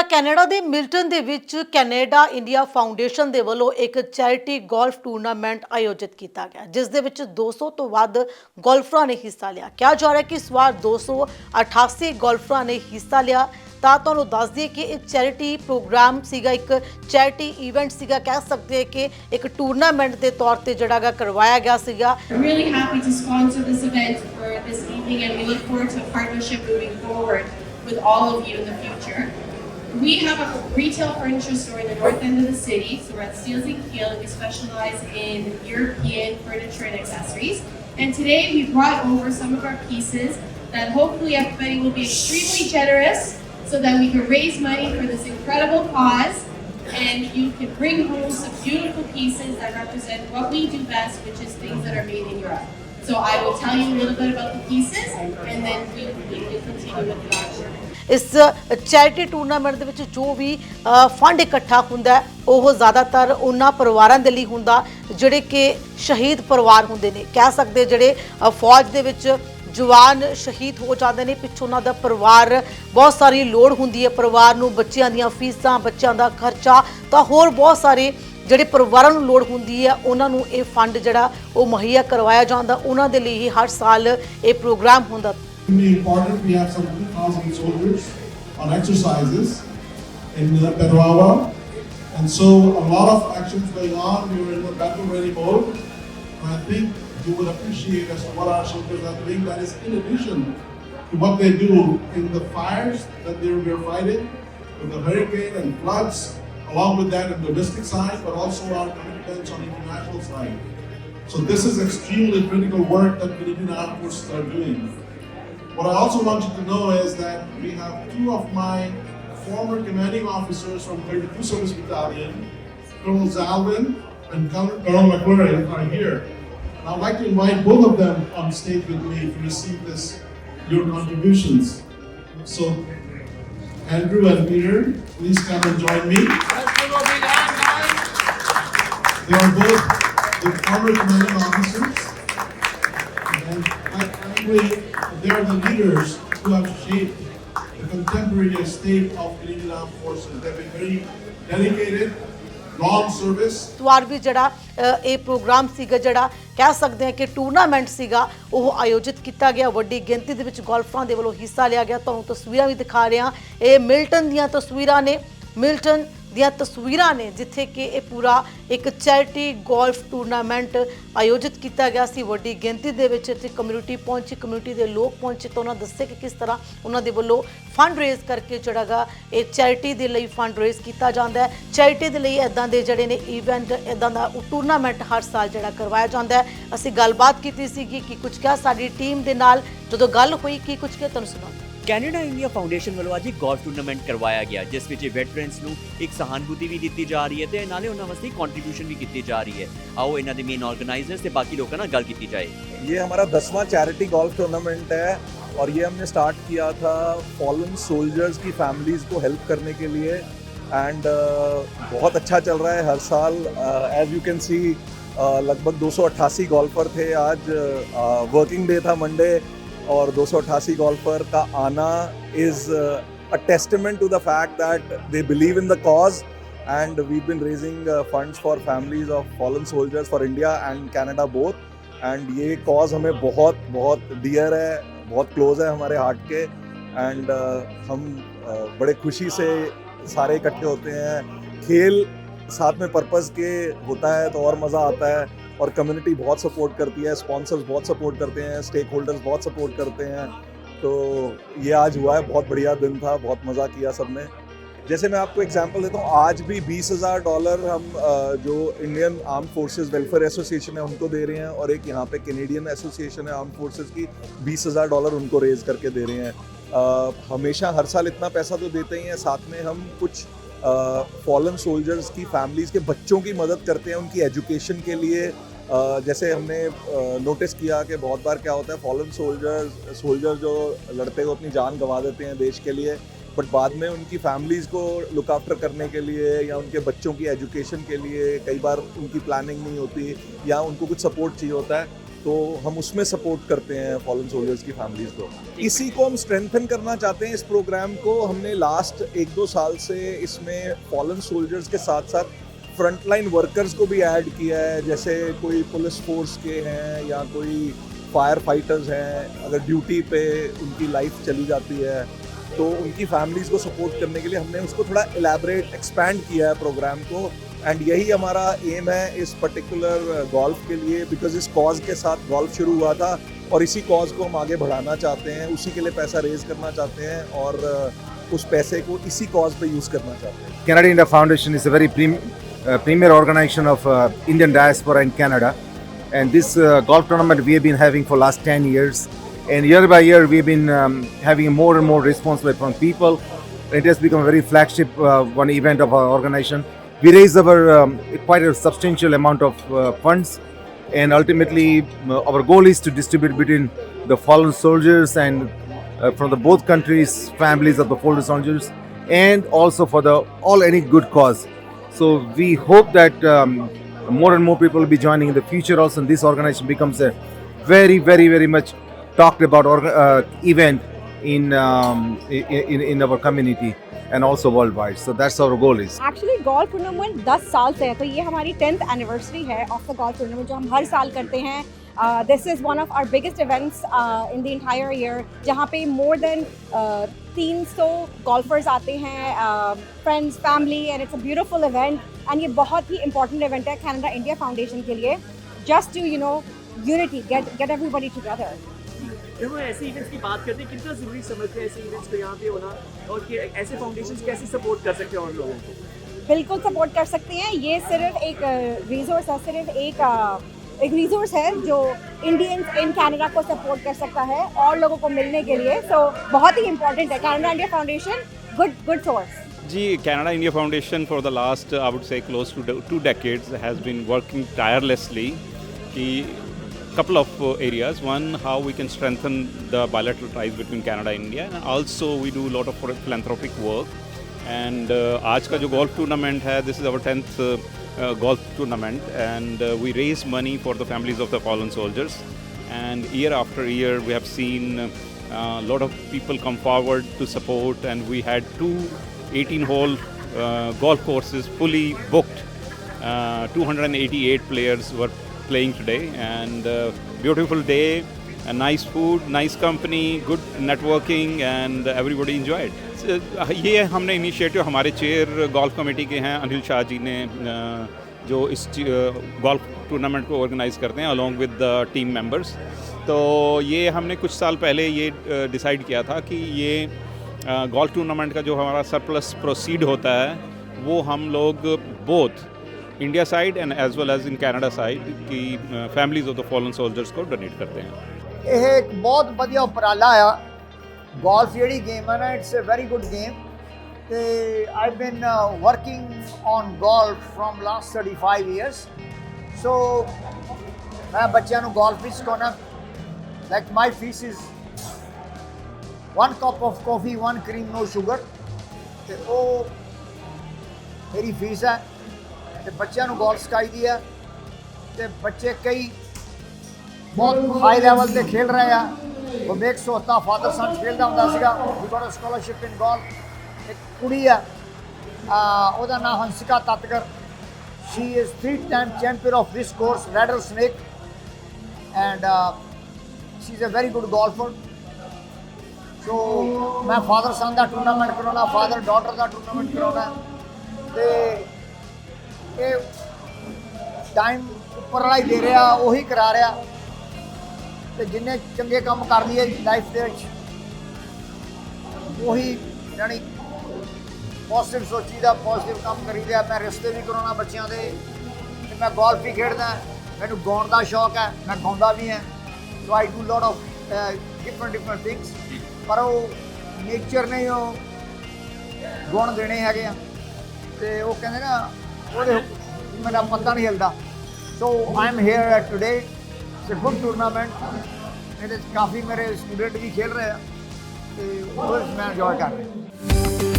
Canada ਦੇ Milton ਦੇ ਵਿੱਚ ਕੈਨੇਡਾ ਇੰਡੀਆ ਫਾਊਂਡੇਸ਼ਨ ਦੇ ਵੱਲੋਂ ਇੱਕ ਚੈਰਿਟੀ ਗੋਲਫ ਟੂਰਨਾਮੈਂਟ ਆਯੋਜਿਤ ਕੀਤਾ ਗਿਆ, ਜਿਸ ਦੇ ਵਿੱਚ 200 ਤੋਂ ਵੱਧ ਗੋਲਫਰਾਂ ਨੇ ਹਿੱਸਾ ਲਿਆ। ਕਿਹਾ ਜਾ ਰਿਹਾ ਹੈ ਕਿ ਇਸ ਵਾਰ 288 ਗੋਲਫਰਾਂ ਨੇ ਹਿੱਸਾ ਲਿਆ। ਤਾਂ ਤੁਹਾਨੂੰ ਦੱਸ ਦਈਏ ਕਿ ਇਹ ਚੈਰਿਟੀ ਪ੍ਰੋਗਰਾਮ ਸੀਗਾ, ਇੱਕ ਚੈਰਿਟੀ ਇਵੈਂਟ ਸੀਗਾ, ਕਹਿ ਸਕਦੇ ਕਿ ਇੱਕ ਟੂਰਨਾਮੈਂਟ ਦੇ ਤੌਰ ਤੇ ਜਿਹੜਾਗਾ ਕਰਵਾਇਆ ਗਿਆ ਸੀਗਾ। I'm really happy to sponsor this event for this evening, and we look forward to a partnership moving forward with all of you in the future. We have a retail furniture store in the north end of the city, so we're at Steels and Keel, and we specialize in European furniture and accessories. And today we brought over some of our pieces that hopefully everybody will be extremely generous, so that we can raise money for this incredible cause, and you can bring home some beautiful pieces that represent what we do best, which is things that are made in Europe. So I will tell you a little bit about the pieces, and then we will continue with the auction. ਇਸ charity tournament ਦੇ ਵਿੱਚ ਜੋ ਵੀ fund ਇਕੱਠਾ ਹੁੰਦਾ ਹੈ ਉਹ ਜ਼ਿਆਦਾਤਰ ਉਹਨਾਂ ਪਰਿਵਾਰਾਂ ਦੇ ਲਈ ਹੁੰਦਾ ਜਿਹੜੇ ਕਿ ਸ਼ਹੀਦ ਪਰਿਵਾਰ ਹੁੰਦੇ ਨੇ। ਕਹਿ ਸਕਦੇ ਜਿਹੜੇ ਫੌਜ ਦੇ ਵਿੱਚ ਜਵਾਨ ਸ਼ਹੀਦ ਹੋ ਜਾਂਦੇ ਨੇ, ਪਿੱਛੋਂ ਉਹਨਾਂ ਦਾ ਪਰਿਵਾਰ ਬਹੁਤ ਸਾਰੀ ਲੋੜ ਹੁੰਦੀ ਹੈ, ਪਰਿਵਾਰ ਨੂੰ ਬੱਚਿਆਂ ਦੀਆਂ ਫੀਸਾਂ, ਬੱਚਿਆਂ ਦਾ ਖਰਚਾ, ਤਾਂ ਹੋਰ ਬਹੁਤ ਸਾਰੇ ਜਿਹੜੇ ਪਰਿਵਾਰਾਂ ਨੂੰ ਲੋੜ ਹੁੰਦੀ ਹੈ ਉਹਨਾਂ ਨੂੰ ਇਹ ਫੰਡ ਜਿਹੜਾ ਉਹ ਮੁਹੱਈਆ ਕਰਵਾਇਆ ਜਾਂਦਾ। ਉਹਨਾਂ ਦੇ ਲਈ ਹੀ ਹਰ ਸਾਲ ਇਹ ਪ੍ਰੋਗਰਾਮ ਹੁੰਦਾ। Important. We have some 2,000 soldiers on exercises in Petawawa, and so a lot of actions going on. We were in the battle-ready mode, and I think you would appreciate as to what our soldiers are doing. That is in addition to what they do in the fires that we're fighting, with the hurricane and floods. Along with that, in the domestic side, but also our commitments on the international side. So this is extremely critical work that Canadian Armed Forces are doing. What I also want you to know is that we have two of my former commanding officers from 32 Service Battalion, Colonel Zalvin and Colonel McClure, are here. And I'd like to invite both of them on stage with me to receive your contributions. So, Andrew and Peter, please come and join me. They are both the former commanding officers. And frankly, they are the leaders who have shaped the contemporary state of Canadian Armed Forces. They've been very dedicated, long service. ਵਾਰ ਵੀ ਜਿਹੜਾ ਇਹ programme ਸੀਗਾ, ਜਿਹੜਾ ਕਹਿ ਸਕਦੇ ਹਾਂ ਕਿ tournament ਸੀਗਾ, ਉਹ ਆਯੋਜਿਤ ਕੀਤਾ ਗਿਆ। ਵੱਡੀ ਗਿਣਤੀ ਦੇ ਵਿੱਚ ਗੋਲਫਰਾਂ ਦੇ ਵੱਲੋਂ ਹਿੱਸਾ ਲਿਆ ਗਿਆ। ਤੁਹਾਨੂੰ ਤਸਵੀਰਾਂ ਵੀ ਦਿਖਾ ਰਹੇ ਹਾਂ, ਇਹ ਮਿਲਟਨ ਦੀਆਂ ਤਸਵੀਰਾਂ ਨੇ, ਮਿਲਟਨ ਦੀਆਂ ਤਸਵੀਰਾਂ ਨੇ ਜਿੱਥੇ ਕਿ ਇਹ ਪੂਰਾ ਇੱਕ ਚੈਰਿਟੀ ਗੋਲਫ ਟੂਰਨਾਮੈਂਟ ਆਯੋਜਿਤ ਕੀਤਾ ਗਿਆ ਸੀ। ਵੱਡੀ ਗਿਣਤੀ ਦੇ ਵਿੱਚ ਇੱਥੇ ਕਮਿਊਨਿਟੀ ਪਹੁੰਚੀ, ਕਮਿਊਨਿਟੀ ਦੇ ਲੋਕ ਪਹੁੰਚੇ, ਤਾਂ ਉਹਨਾਂ ਦੱਸੇ ਕਿ ਕਿਸ ਤਰ੍ਹਾਂ ਉਹਨਾਂ ਦੇ ਵੱਲੋਂ ਫੰਡ ਰੇਜ਼ ਕਰਕੇ ਜਿਹੜਾਗਾ ਇਹ ਚੈਰਿਟੀ ਦੇ ਲਈ ਫੰਡ ਰੇਜ਼ ਕੀਤਾ ਜਾਂਦਾ ਹੈ। ਚੈਰਿਟੀ ਦੇ ਲਈ ਇੱਦਾਂ ਦੇ ਜਿਹੜੇ ਨੇ ਇਵੈਂਟ, ਇੱਦਾਂ ਦਾ ਟੂਰਨਾਮੈਂਟ ਹਰ ਸਾਲ ਜਿਹੜਾ ਕਰਵਾਇਆ ਜਾਂਦਾ ਹੈ। ਅਸੀਂ ਗੱਲਬਾਤ ਕੀਤੀ ਸੀਗੀ ਕਿ ਕੁਝ ਕਿਹਾ ਸਾਡੀ ਟੀਮ ਦੇ ਨਾਲ, ਜਦੋਂ ਗੱਲ ਹੋਈ ਕੀ ਕੁਝ ਕਿਹਾ ਤੁਹਾਨੂੰ ਸੁਣਾਉਂਦੇ। ਕੈਨੇਡਾ ਇੰਡੀਆ ਫਾਊਂਡੇਸ਼ਨ ਵੱਲੋਂ ਅੱਜ ਇੱਕ ਗੋਲਫ ਟੂਰਨਾਮੈਂਟ ਕਰਵਾਇਆ ਗਿਆ, ਜਿਸ ਵਿੱਚ ਵੈਟਰਨਸ ਨੂੰ ਇੱਕ ਸਹਾਨੁਭੂਤੀ ਵੀ ਦਿੱਤੀ ਜਾ ਰਹੀ ਹੈ ਤੇ ਨਾਲੇ ਉਹਨਾਂ ਵਾਸਤੇ ਕੰਟਰੀਬਿਊਸ਼ਨ ਵੀ ਕੀਤੀ ਜਾ ਰਹੀ ਹੈ। ਆਓ ਇਹਨਾਂ ਦੇ ਮੇਨ ਆਰਗੇਨਾਈਜ਼ਰਸ ਤੇ ਬਾਕੀ ਲੋਕਾਂ ਨਾਲ ਗੱਲ ਕੀਤੀ ਜਾਏ। ये हमारा 10वां चैरिटी गोल्फ टूर्नामेंट है और ये हमने स्टार्ट किया था फॉलन सोल्जर्स की फैमिलीज़ को हेल्प करने के लिए, एंड बहुत अच्छा चल रहा है हर साल। एज यू कैन सी लगभग 288 गोल्फर थे। आज वर्किंग डे था मंडे, और 288 गोल्फर का आना is a testament to the fact that they believe in the cause, and we've been raising funds for families of fallen soldiers for India and Canada both, and ये cause हमें बहुत बहुत dear है, बहुत close है हमारे heart के, and हम बड़े खुशी से सारे इकट्ठे होते हैं। खेल साथ में पर्पज़ के होता है तो और मज़ा आता है, और कम्युनिटी बहुत सपोर्ट करती है, स्पॉन्सर्स बहुत सपोर्ट करते हैं, स्टेक होल्डर्स बहुत सपोर्ट करते हैं। तो ये आज हुआ है, बहुत बढ़िया दिन था, बहुत मज़ा किया सब ने। जैसे मैं आपको एग्जांपल देता हूँ, आज भी $20,000 हम जो Indian arm forces welfare association है उनको दे रहे हैं, और एक यहाँ पे कैनेडियन एसोसिएशन है आर्म फोर्सेस की, $20,000 उनको रेज़ करके दे रहे हैं। हमेशा हर साल इतना पैसा तो देते ही हैं, साथ में हम कुछ फॉलन सोल्जर्स की फैमिलीज़ के बच्चों की मदद करते हैं उनकी एजुकेशन के लिए। जैसे हमने नोटिस किया कि बहुत बार क्या होता है, फॉलन सोल्जर जो लड़ते हुए अपनी जान गंवा देते हैं देश के लिए, बट बाद में उनकी फैमिलीज़ को लुक आफ्टर करने के लिए या उनके बच्चों की एजुकेशन के लिए कई बार उनकी प्लानिंग नहीं होती या उनको कुछ सपोर्ट चाहिए होता है। तो हम उसमें सपोर्ट करते हैं फॉलन सोल्जर्स की फैमिलीज़ को। इसी को हम स्ट्रेंथन करना चाहते हैं। इस प्रोग्राम को हमने लास्ट 1-2 साल से इसमें फॉलन सोल्जर्स के साथ साथ फ्रंटलाइन वर्कर्स को भी ऐड किया है, जैसे कोई पुलिस फोर्स के हैं या कोई फायर फाइटर्स हैं, अगर ड्यूटी पे उनकी लाइफ चली जाती है तो उनकी फैमिलीज़ को सपोर्ट करने के लिए हमने उसको थोड़ा एलैबोरेट एक्सपैंड किया है प्रोग्राम को। एंड यही हमारा एम है इस पर्टिकुलर गोल्फ के लिए, बिकॉज इस कॉज के साथ गोल्फ शुरू हुआ था और इसी कॉज को हम आगे बढ़ाना चाहते हैं, उसी के लिए पैसा रेज करना चाहते हैं और उस पैसे को इसी कॉज पे यूज़ करना चाहते हैं। Canada India Foundation is a very premier organization of Indian diaspora in Canada, and this golf tournament we have been having for last 10 years, and year by year we have been having more and more response from people. It has become a very flagship one event of our organization. We raise our quite a substantial amount of funds, and ultimately our goal is to distribute between the fallen soldiers and from the both countries, families of the fallen soldiers, and also for the any good cause. So we hope that more and more people will be joining in the future also, and this organization becomes a very much talked about event in our community and also worldwide. So that's our goal is. Actually golf tournament 10 साल से है, तो ये हमारी 10th anniversary है of the golf tournament जो हम हर साल करते हैं। This is one of our biggest events in the entire year, जहाँ पे मोर देन 300 गोल्फर्स आते हैं, friends, family, and it's a beautiful event. And ये बहुत ही इंपॉर्टेंट इवेंट है कनाडा इंडिया फाउंडेशन के लिए, just to unity, get everybody together. जब हम ऐसे इवेंट्स की बात करते हैं, कितना ज़रूरी समझते हैं ऐसे इवेंट्स को यहाँ पे होना, और कि ऐसे फाउंडेशंस कैसे सपोर्ट कर सकते हैं और लोगों को? बिल्कुल सपोर्ट कर सकते हैं। ये सिर्फ एक रिसोर्स है, सिर्फ एक रिसोर्स है जो इंडियंस इन कनाडा को सपोर्ट कर सकता है और लोगों को मिलने के लिए। सो बहुत ही इंपॉर्टेंट है Canada India Foundation, good source. जी, Canada India Foundation for the last I would say close to 2 decades has been working tirelessly कि couple of areas. One, how we can strengthen the bilateral ties between Canada and India, and also we do a lot of philanthropic work. And आज का जो golf tournament है, this is our 10th golf tournament, and we raise money for the families of the fallen soldiers. And year after year, we have seen a lot of people come forward to support, and we had 2 18-hole golf courses fully booked. 288 players were playing today, and beautiful day, a nice food, nice company, good networking, and everybody enjoyed. ये हमने initiative हमारे chair golf committee के हैं अनिल शाह जी ने, जो इस golf tournament को organise करते हैं along with the team members. तो ये हमने कुछ साल पहले ये डिसाइड किया था कि ये गोल्फ टूर्नामेंट का जो हमारा सरप्लस प्रोसीड होता है वो हम लोग both India side and as well as in Canada side की families of the fallen soldiers को डोनेट करते हैं। ਇਹ ਇੱਕ ਬਹੁਤ ਵਧੀਆ ਉਪਰਾਲਾ ਆ। ਗੋਲਫ ਜਿਹੜੀ ਗੇਮ ਹੈ ਨਾ, it's a very good game, ਤੇ I been working on golf from last 35 years. So ਮੈਂ ਬੱਚਿਆਂ ਨੂੰ ਗੋਲਫ ਵੀ ਸਿਖਾਉਣਾ। Like my fees is 1 cup of coffee, 1 cream, no sugar, ਤੇ ਉਹ ਮੇਰੀ ਫੀਸ ਹੈ। ਤੇ ਬੱਚਿਆਂ ਨੂੰ ਗੋਲਫ ਸਿਖਾਈ ਦੀ ਹੈ, ਤੇ ਬੱਚੇ ਕਈ ਬਹੁਤ ਹਾਈ ਲੈਵਲ ਤੇ ਖੇਡ ਰਹੇ ਆ। ਵਿਵੇਕ ਸੋਹਤਾ ਫਾਦਰ ਸਨ ਖੇਡਦਾ ਹੁੰਦਾ ਸੀਗਾ, we got a scholarship in golf. ਇੱਕ ਕੁੜੀ ਆ, ਉਹਦਾ ਨਾਮ ਹੰਸਿਕਾ ਤਤਕਰ, she is 3-time champion of this course Rattlesnake, and she is a very good golfer. So ਮੈਂ ਫਾਦਰ ਸਨ ਦਾ ਟੂਰਨਾਮੈਂਟ ਕਰਾਉਣਾ, ਫਾਦਰ ਡਾਟਰ ਦਾ ਟੂਰਨਾਮੈਂਟ ਕਰਾਉਣਾ, ਤੇ ਇਹ ਟਾਈਮ ਉੱਪਰ ਵਾਲਾ ਹੀ ਦੇ ਰਿਹਾ, ਉਹੀ ਕਰਾ ਰਿਹਾ। ਤੇ ਜਿੰਨੇ ਚੰਗੇ ਕੰਮ ਕਰ ਲਈਏ ਲਾਈਫ ਦੇ ਵਿੱਚ, ਉਹੀ ਜਾਣੀ ਪੋਜ਼ਿਟਿਵ ਸੋਚੀਦਾ, ਪੋਜ਼ਿਟਿਵ ਕੰਮ ਕਰੀਦਾ। ਮੈਂ ਰਿਸ਼ਤੇ ਵੀ ਕਰਾਉਣਾ ਬੱਚਿਆਂ ਦੇ, ਤੇ ਮੈਂ ਗੋਲਫ ਵੀ ਖੇਡਦਾ। ਮੈਨੂੰ ਗਾਉਣ ਦਾ ਸ਼ੌਕ ਹੈ, ਮੈਂ ਗਾਉਂਦਾ ਵੀ ਹਾਂ। So I do lot of different things, ਪਰ ਉਹ ਨੇਚਰ ਨੇ ਉਹ ਗੁਣ ਦੇਣੇ ਹੈਗੇ ਆ, ਤੇ ਉਹ ਕਹਿੰਦੇ ਨਾ ਉਹਦੇ ਮੇਰਾ ਪੱਤਾ ਨਹੀਂ ਹਿਲਦਾ। So I am here today, it's a good tournament, ਇਹਦੇ 'ਚ ਕਾਫੀ ਮੇਰੇ ਸਟੂਡੈਂਟ ਵੀ ਖੇਡ ਰਹੇ ਆ, ਤੇ ਉਹ ਮੈਂ ਇੰਜੋਏ ਕਰ ਰਿਹਾ।